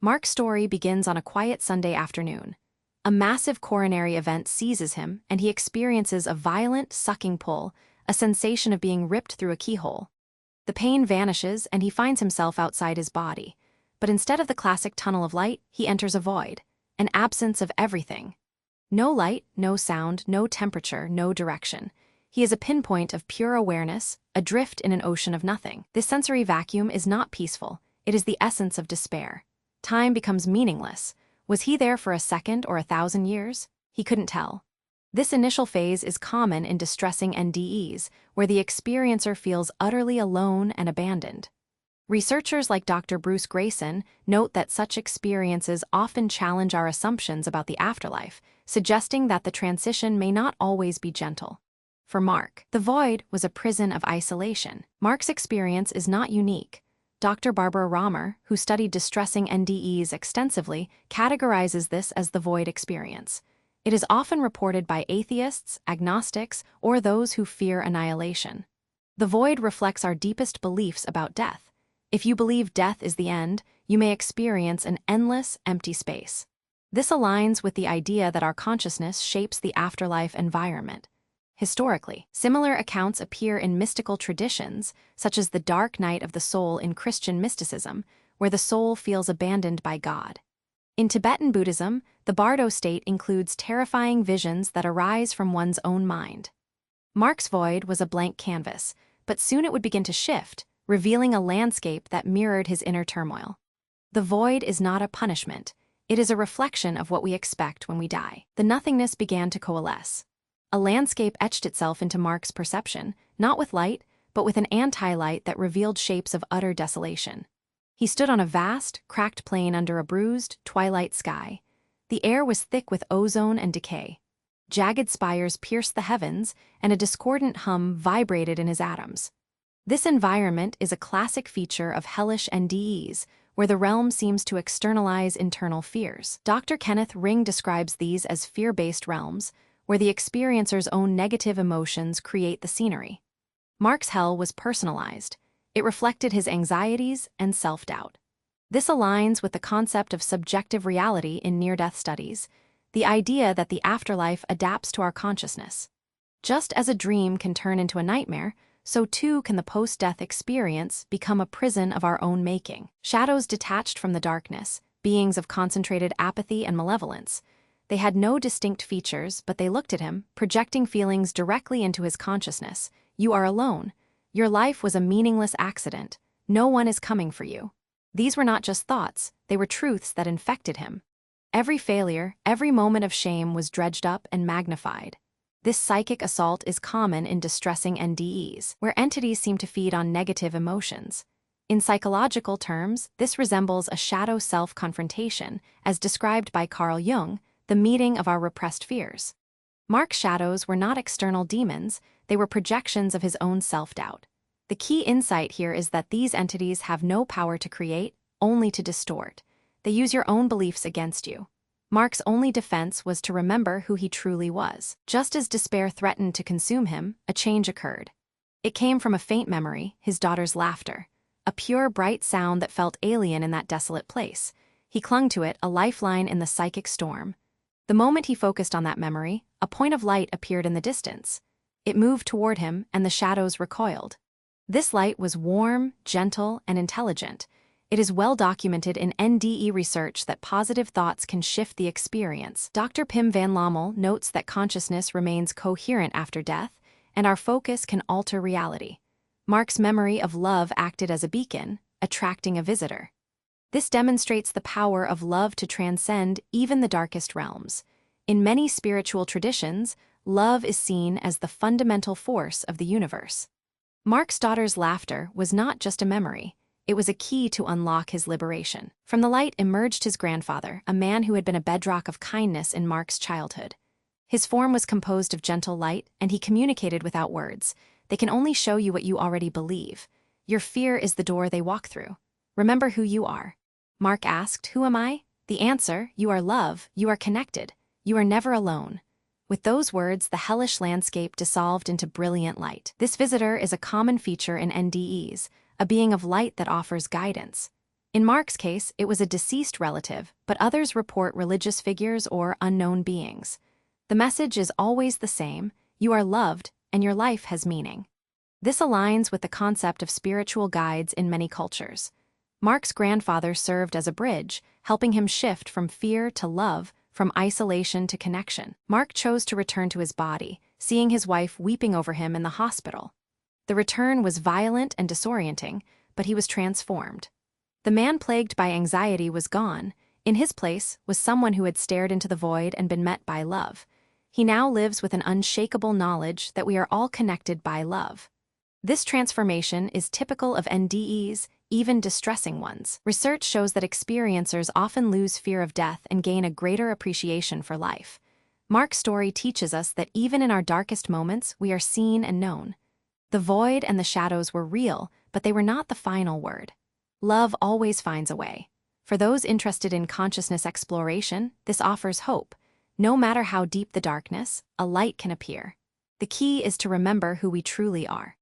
Mark's story begins on a quiet Sunday afternoon. A massive coronary event seizes him, and he experiences a violent, sucking pull, a sensation of being ripped through a keyhole. The pain vanishes, and he finds himself outside his body. But instead of the classic tunnel of light, he enters a void, an absence of everything. No light, no sound, no temperature, no direction. He is a pinpoint of pure awareness, adrift in an ocean of nothing. This sensory vacuum is not peaceful. It is the essence of despair. Time becomes meaningless. Was he there for a second or 1,000 years? He couldn't tell. This initial phase is common in distressing NDEs, where the experiencer feels utterly alone and abandoned. Researchers like Dr. Bruce Grayson note that such experiences often challenge our assumptions about the afterlife, suggesting that the transition may not always be gentle. For Mark, the void was a prison of isolation. Mark's experience is not unique. Dr. Barbara Rommer, who studied distressing NDEs extensively, categorizes this as the void experience. It is often reported by atheists, agnostics, or those who fear annihilation. The void reflects our deepest beliefs about death. If you believe death is the end, you may experience an endless, empty space. This aligns with the idea that our consciousness shapes the afterlife environment. Historically, similar accounts appear in mystical traditions, such as the dark night of the soul in Christian mysticism, where the soul feels abandoned by God. In Tibetan Buddhism, the bardo state includes terrifying visions that arise from one's own mind. Mark's void was a blank canvas, but soon it would begin to shift, revealing a landscape that mirrored his inner turmoil. The void is not a punishment. It is a reflection of what we expect when we die. The nothingness began to coalesce. A landscape etched itself into Mark's perception, not with light, but with an anti-light that revealed shapes of utter desolation. He stood on a vast, cracked plain under a bruised, twilight sky. The air was thick with ozone and decay. Jagged spires pierced the heavens, and a discordant hum vibrated in his atoms. This environment is a classic feature of hellish NDEs, where the realm seems to externalize internal fears. Dr. Kenneth Ring describes these as fear-based realms, where the experiencer's own negative emotions create the scenery. Mark's hell was personalized. It reflected his anxieties and self-doubt. This aligns with the concept of subjective reality in near-death studies, the idea that the afterlife adapts to our consciousness. Just as a dream can turn into a nightmare, so too can the post-death experience become a prison of our own making. Shadows detached from the darkness, beings of concentrated apathy and malevolence. They had no distinct features, but they looked at him, projecting feelings directly into his consciousness. You are alone. Your life was a meaningless accident. No one is coming for you. These were not just thoughts, they were truths that infected him. Every failure, every moment of shame was dredged up and magnified. This psychic assault is common in distressing NDEs, where entities seem to feed on negative emotions. In psychological terms, this resembles a shadow self-confrontation, as described by Carl Jung, the meeting of our repressed fears. Mark's shadows were not external demons, they were projections of his own self-doubt. The key insight here is that these entities have no power to create, only to distort. They use your own beliefs against you. Mark's only defense was to remember who he truly was. Just as despair threatened to consume him, a change occurred. It came from a faint memory, his daughter's laughter, a pure, bright sound that felt alien in that desolate place. He clung to it, a lifeline in the psychic storm. The moment he focused on that memory, a point of light appeared in the distance. It moved toward him, and the shadows recoiled. This light was warm, gentle, and intelligent. It is well documented in NDE research that positive thoughts can shift the experience. Dr. Pim van Lommel notes that consciousness remains coherent after death, and our focus can alter reality. Mark's memory of love acted as a beacon, attracting a visitor. This demonstrates the power of love to transcend even the darkest realms. In many spiritual traditions, love is seen as the fundamental force of the universe. Mark's daughter's laughter was not just a memory. It was a key to unlock his liberation. From the light emerged his grandfather, a man who had been a bedrock of kindness in Mark's childhood. His form was composed of gentle light, and he communicated without words. They can only show you what you already believe. Your fear is the door they walk through. Remember who you are. Mark asked, "Who am I?" The answer, "You are love, you are connected, you are never alone." With those words, the hellish landscape dissolved into brilliant light. This visitor is a common feature in NDEs, a being of light that offers guidance. In Mark's case, it was a deceased relative, but others report religious figures or unknown beings. The message is always the same: you are loved, and your life has meaning. This aligns with the concept of spiritual guides in many cultures. Mark's grandfather served as a bridge, helping him shift from fear to love, from isolation to connection. Mark chose to return to his body, seeing his wife weeping over him in the hospital. The return was violent and disorienting, but he was transformed. The man plagued by anxiety was gone. In his place was someone who had stared into the void and been met by love. He now lives with an unshakable knowledge that we are all connected by love. This transformation is typical of NDEs, even distressing ones. Research shows that experiencers often lose fear of death and gain a greater appreciation for life. Mark's story teaches us that even in our darkest moments, we are seen and known. The void and the shadows were real, but they were not the final word. Love always finds a way. For those interested in consciousness exploration, this offers hope. No matter how deep the darkness, a light can appear. The key is to remember who we truly are.